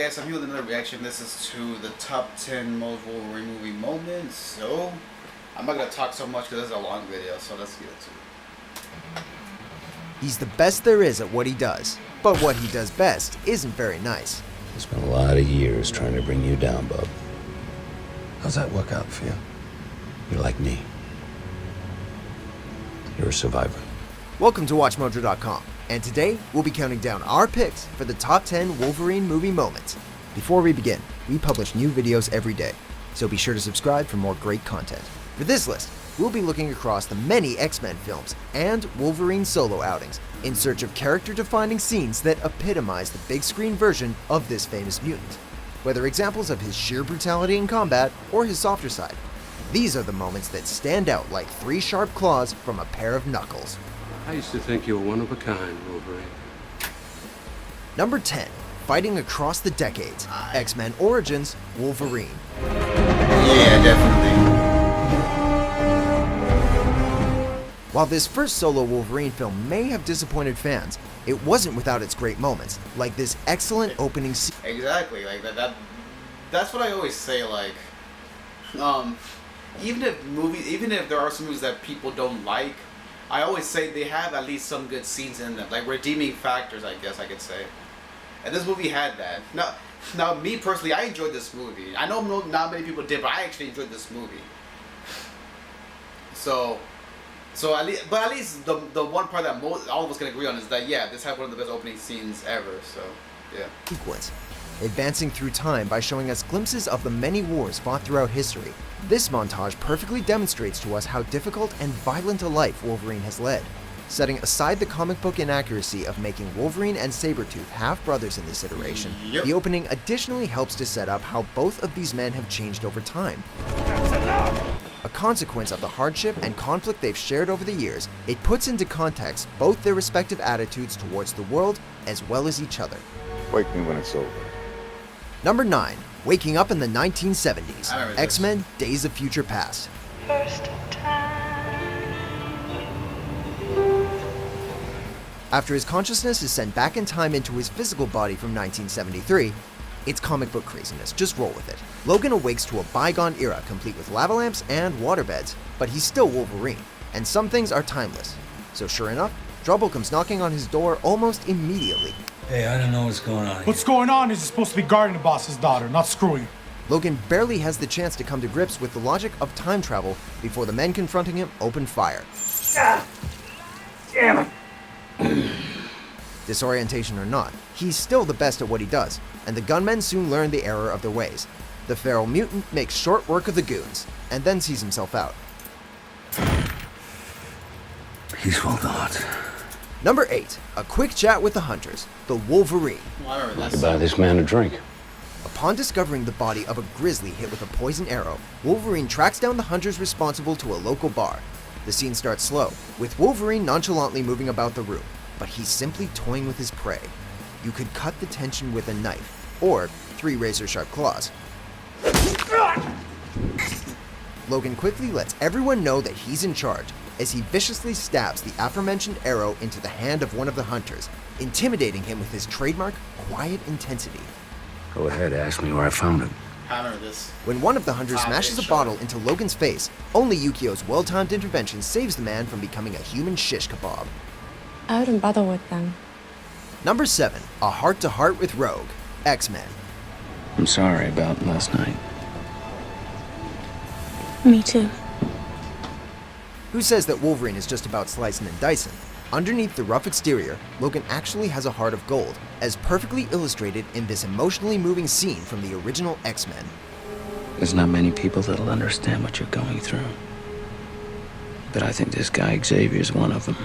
guys, I'm here with another reaction. This is to the top 10 most Wolverine movie moments. So, I'm not going to talk so much because it's a long video, so let's get into it. He's the best there is at what he does, but what he does best isn't very nice. I spent a lot of years trying to bring you down, bub. How's that work out for you? You're like me. You're a survivor. Welcome to WatchMojo.com, and today we'll be counting down our picks for the top 10 Wolverine movie moments. Before we begin, we publish new videos every day, so be sure to subscribe for more great content. For this list, we'll be looking across the many X-Men films and Wolverine solo outings in search of character-defining scenes that epitomize the big screen version of this famous mutant. Whether examples of his sheer brutality in combat or his softer side, these are the moments that stand out like three sharp claws from a pair of knuckles. I used to think you were one of a kind, Wolverine. Number 10. Fighting across the decades, X-Men Origins, Wolverine. Yeah, definitely. While this first solo Wolverine film may have disappointed fans, it wasn't without its great moments, like this excellent opening scene. Exactly, like that's what I always say, like, even if there are some movies that people don't like, I always say they have at least some good scenes in them, like redeeming factors, I guess I could say. And this movie had that. Now, me personally, I enjoyed this movie. I know not many people did, but I actually enjoyed this movie. So at least the one part that all of us can agree on is that, yeah, this had one of the best opening scenes ever. So yeah. Sequence, advancing through time by showing us glimpses of the many wars fought throughout history. This montage perfectly demonstrates to us how difficult and violent a life Wolverine has led. Setting aside the comic book inaccuracy of making Wolverine and Sabretooth half-brothers in this iteration, the opening additionally helps to set up how both of these men have changed over time. A consequence of the hardship and conflict they've shared over the years, it puts into context both their respective attitudes towards the world as well as each other. Wake me when it's over. Number 9. Waking up in the 1970s, X-Men Days of Future Past. First time. After his consciousness is sent back in time into his physical body from 1973, it's comic book craziness, just roll with it. Logan awakes to a bygone era complete with lava lamps and waterbeds, but he's still Wolverine, and some things are timeless. So sure enough, trouble comes knocking on his door almost immediately. Hey, I don't know what's going on here. What's going on is you're supposed to be guarding the boss's daughter, not screwing. Logan barely has the chance to come to grips with the logic of time travel before the men confronting him open fire. Damn it. Disorientation or not, he's still the best at what he does, and the gunmen soon learn the error of their ways. The feral mutant makes short work of the goons, and then sees himself out. Peaceful thoughts. Number 8. A quick chat with the hunters, the Wolverine. I could buy this man a drink. Upon discovering the body of a grizzly hit with a poison arrow, Wolverine tracks down the hunters responsible to a local bar. The scene starts slow, with Wolverine nonchalantly moving about the room, but he's simply toying with his prey. You could cut the tension with a knife, or 3 razor-sharp claws. Logan quickly lets everyone know that he's in charge, as he viciously stabs the aforementioned arrow into the hand of one of the hunters, intimidating him with his trademark quiet intensity. Go ahead, ask me where I found it. I remember this. When one of the hunters smashes a bottle into Logan's face, only Yukio's well-timed intervention saves the man from becoming a human shish kebab. I wouldn't bother with them. Number 7. A heart-to-heart with Rogue, X-Men. I'm sorry about last night. Me too. Who says that Wolverine is just about slicing and dicing? Underneath the rough exterior, Logan actually has a heart of gold, as perfectly illustrated in this emotionally moving scene from the original X-Men. There's not many people that'll understand what you're going through. But I think this guy Xavier's one of them.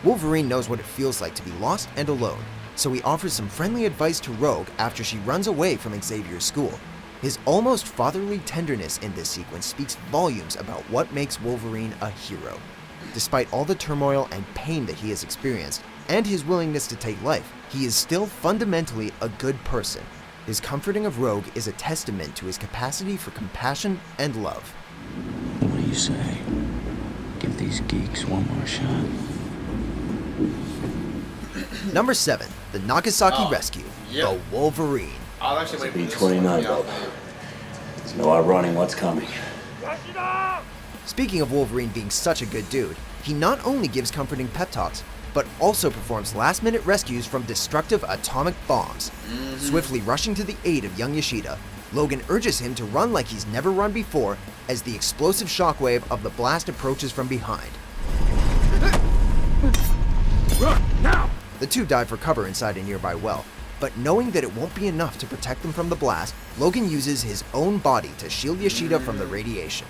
Wolverine knows what it feels like to be lost and alone, so he offers some friendly advice to Rogue after she runs away from Xavier's school. His almost fatherly tenderness in this sequence speaks volumes about what makes Wolverine a hero. Despite all the turmoil and pain that he has experienced, and his willingness to take life, he is still fundamentally a good person. His comforting of Rogue is a testament to his capacity for compassion and love. What do you say? Give these geeks one more shot. Number 7. The Nagasaki Rescue, the Wolverine. I'll actually wait for this B-29, one. Bob. There's no outrunning what's coming. Speaking of Wolverine being such a good dude, he not only gives comforting pep talks, but also performs last-minute rescues from destructive atomic bombs. Swiftly rushing to the aid of young Yoshida, Logan urges him to run like he's never run before as the explosive shockwave of the blast approaches from behind. Run, now! The two dive for cover inside a nearby well, but knowing that it won't be enough to protect them from the blast, Logan uses his own body to shield Yoshida from the radiation.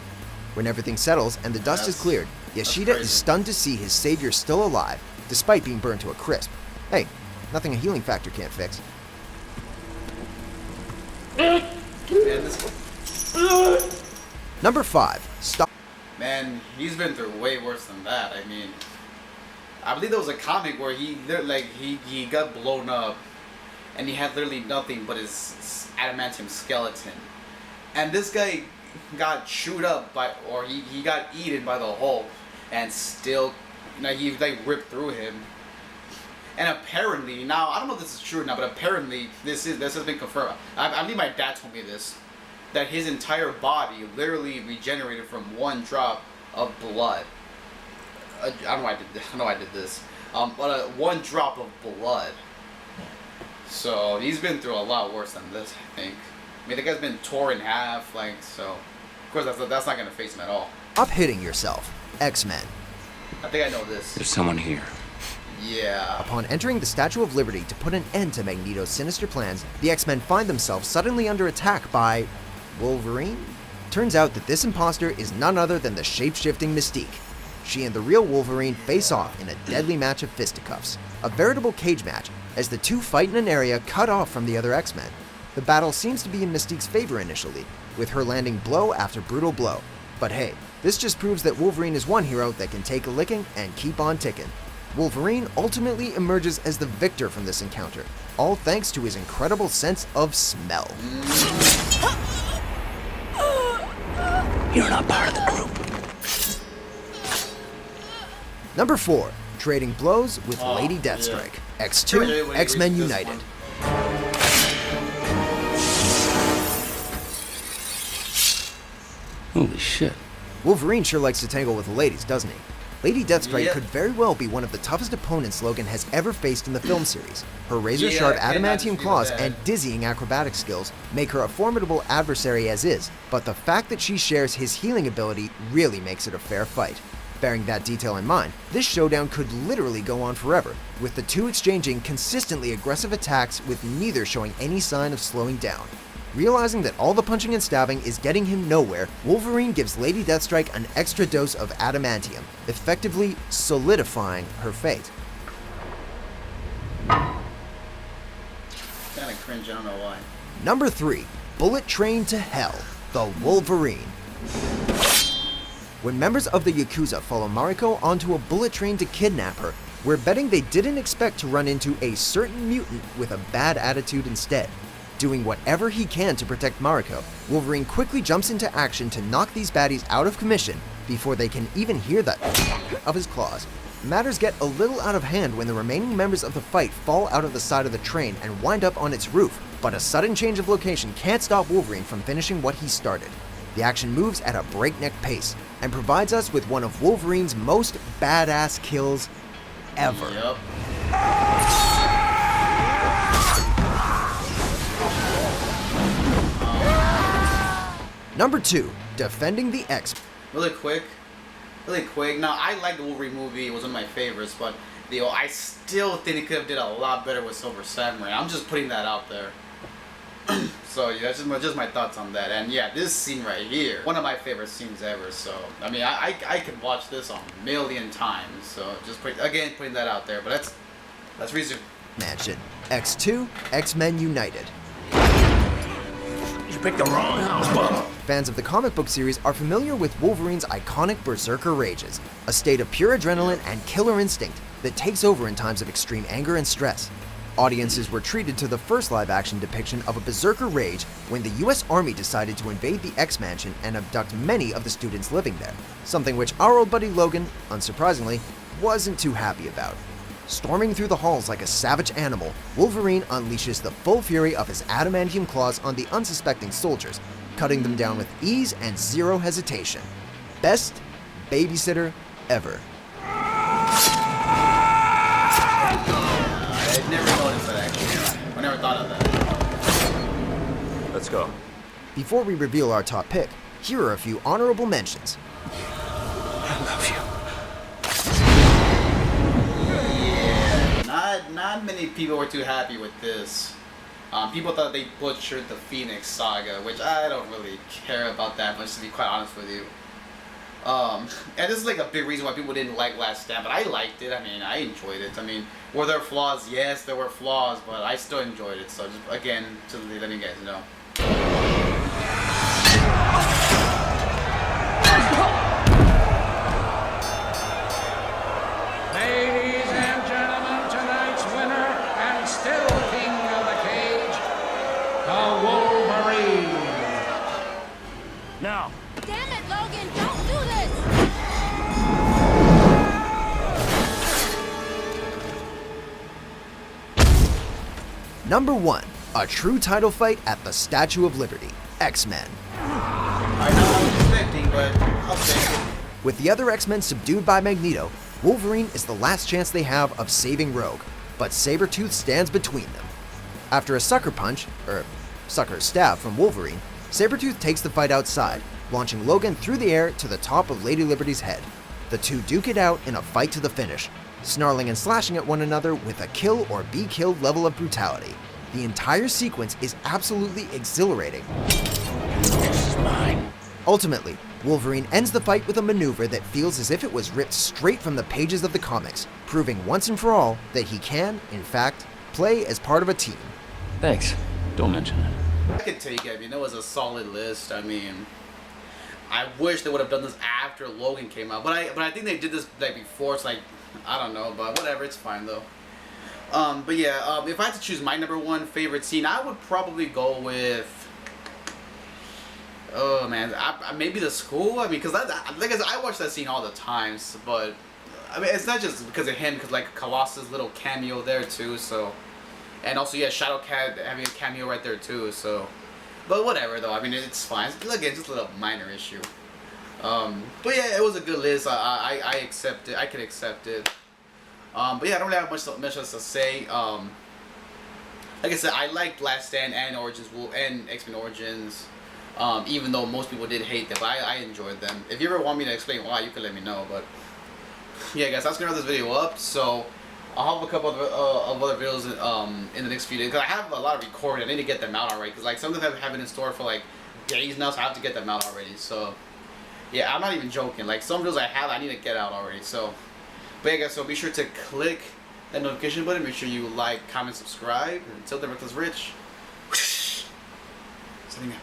When everything settles and the dust is cleared, Yoshida is stunned to see his savior still alive, despite being burned to a crisp. Hey, nothing a healing factor can't fix. Number 5. Stop. Man, he's been through way worse than that. I mean, I believe there was a comic where he got blown up, and he had literally nothing but his adamantium skeleton, and this guy got chewed up by, or he got eaten by the Hulk, and still, he ripped through him. And apparently, now I don't know if this is true or not, but apparently this has been confirmed. I believe my dad told me this, that his entire body literally regenerated from one drop of blood. I don't know why I did this. But one drop of blood. So he's been through a lot worse than this, I think. I mean, the guy's been torn in half, so of course that's not gonna face him at all. Stop hitting yourself. X-Men. I think I know this. There's someone here. Yeah. Upon entering the Statue of Liberty to put an end to Magneto's sinister plans, the X-Men find themselves suddenly under attack by Wolverine? Turns out that this imposter is none other than the shape-shifting Mystique. She and the real Wolverine face off in a deadly match of fisticuffs. A veritable cage match, as the two fight in an area cut off from the other X-Men. The battle seems to be in Mystique's favor initially, with her landing blow after brutal blow. But hey, this just proves that Wolverine is one hero that can take a licking and keep on ticking. Wolverine ultimately emerges as the victor from this encounter, all thanks to his incredible sense of smell. You're not part of the group. Number 4. Trading blows with Lady Deathstrike. X2, X-Men United. Holy shit. Wolverine sure likes to tangle with the ladies, doesn't he? Lady Deathstrike could very well be one of the toughest opponents Logan has ever faced in the film series. Her razor-sharp adamantium claws and dizzying acrobatic skills make her a formidable adversary as is, but the fact that she shares his healing ability really makes it a fair fight. Bearing that detail in mind, this showdown could literally go on forever, with the two exchanging consistently aggressive attacks with neither showing any sign of slowing down. Realizing that all the punching and stabbing is getting him nowhere, Wolverine gives Lady Deathstrike an extra dose of adamantium, effectively solidifying her fate. Kinda cringe, I don't know why. Number 3. Bullet Train to Hell, the Wolverine. When members of the Yakuza follow Mariko onto a bullet train to kidnap her, we're betting they didn't expect to run into a certain mutant with a bad attitude instead. Doing whatever he can to protect Mariko, Wolverine quickly jumps into action to knock these baddies out of commission before they can even hear the of his claws. Matters get a little out of hand when the remaining members of the fight fall out of the side of the train and wind up on its roof, but a sudden change of location can't stop Wolverine from finishing what he started. The action moves at a breakneck pace and provides us with one of Wolverine's most badass kills ever. Yep. Number 2. Defending the X. Really quick. Now, I like the Wolverine movie. It was one of my favorites, but I still think it could have did a lot better with Silver Samurai. I'm just putting that out there. So yeah, that's just my thoughts on that. And yeah, this scene right here, one of my favorite scenes ever. So I mean, I could watch this a million times. So just putting that out there. But that's reason. Mansion. X2, X-Men United. You picked the wrong house, Bob. Fans of the comic book series are familiar with Wolverine's iconic berserker rages, a state of pure adrenaline and killer instinct that takes over in times of extreme anger and stress. Audiences were treated to the first live-action depiction of a berserker rage when the US Army decided to invade the X-Mansion and abduct many of the students living there, something which our old buddy Logan, unsurprisingly, wasn't too happy about. Storming through the halls like a savage animal, Wolverine unleashes the full fury of his adamantium claws on the unsuspecting soldiers, cutting them down with ease and zero hesitation. Best babysitter ever. I never noticed that actually. I never thought of that. Let's go. Before we reveal our top pick, here are a few honorable mentions. I love you. Not many people were too happy with this. People thought they butchered the Phoenix Saga, which I don't really care about that much, to be quite honest with you. And this is like a big reason why people didn't like Last Stand, but I liked it. I mean, I enjoyed it. I mean, were there flaws? Yes, there were flaws, but I still enjoyed it. So just, again, to let you guys know. Ladies and gentlemen, tonight's winner and still king of the cage, the Wolverine. Now. Damn it, Logan! Don't do this! Number 1. A true title fight at the Statue of Liberty. X-Men. I know what I was expecting, but I'll take it. With the other X-Men subdued by Magneto, Wolverine is the last chance they have of saving Rogue, but Sabretooth stands between them. After a sucker stab from Wolverine, Sabretooth takes the fight outside, launching Logan through the air to the top of Lady Liberty's head. The two duke it out in a fight to the finish, snarling and slashing at one another with a kill or be killed level of brutality. The entire sequence is absolutely exhilarating. This is mine. Ultimately, Wolverine ends the fight with a maneuver that feels as if it was ripped straight from the pages of the comics, proving once and for all that he can, in fact, play as part of a team. Thanks. Don't mention it. I could take it. I mean, it was a solid list. I mean, I wish they would have done this after Logan came out, but I think they did this like before. It's like, I don't know, but whatever. It's fine though. But yeah, if I had to choose my number 1 favorite scene, I would probably go with. Oh man, maybe the school. I mean, because like I said, I watch that scene all the times, but I mean, it's not just because of him, because like Colossus' little cameo there too. So, and also yeah, Shadowcat having a cameo right there too. So, but whatever though. I mean, it's fine. Again, just a little minor issue. But yeah, it was a good list. I accept it. I could accept it. But yeah, I don't really have much else to say. Like I said, I liked Last Stand and Origins and X-Men Origins. Even though most people did hate them, but I enjoyed them. If you ever want me to explain why, you can let me know. But yeah, guys, that's gonna wrap this video up. So I'll have a couple of other videos in the next few days, because I have a lot of recording. I need to get them out already, because like some of them have been in store for like days now, so I have to get them out already. So yeah, I'm not even joking. Like some videos I need to get out already. So but yeah, guys, so be sure to click that notification button. Make sure you like, comment, subscribe. Until then, REKLEZ Rich. Signing out.